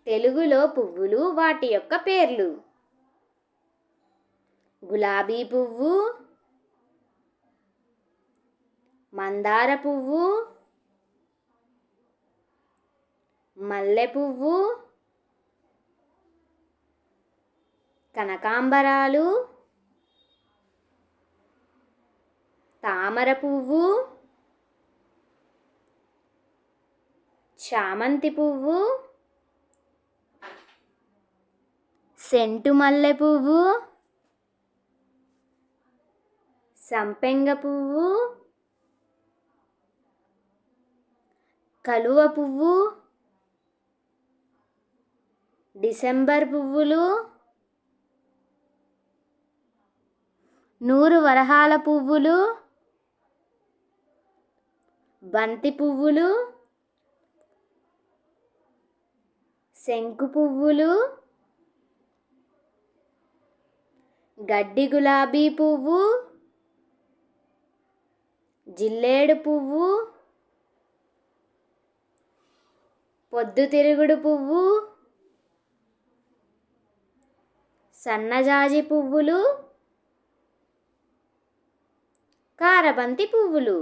తెలుగులో పువ్వులు వాటి యొక్క పేర్లు. గులాబీ పువ్వు, మందార పువ్వు, మల్లె పువ్వు, కనకాంబరాలు, తామర పువ్వు, చామంతి పువ్వు, సెంటు మల్లె పువ్వు, సంపెంగ పువ్వు, కలువ పువ్వు, డిసెంబర్ పువ్వులు, నూరు వరహాల పువ్వులు, బంతి పువ్వులు, శంకు పువ్వులు, గడ్డి గులాబీ పువ్వు, జిల్లేడు పువ్వు, పొద్దుతిరుగుడు పువ్వు, సన్నజాజి పువ్వులు, కారబంతి పువ్వులు.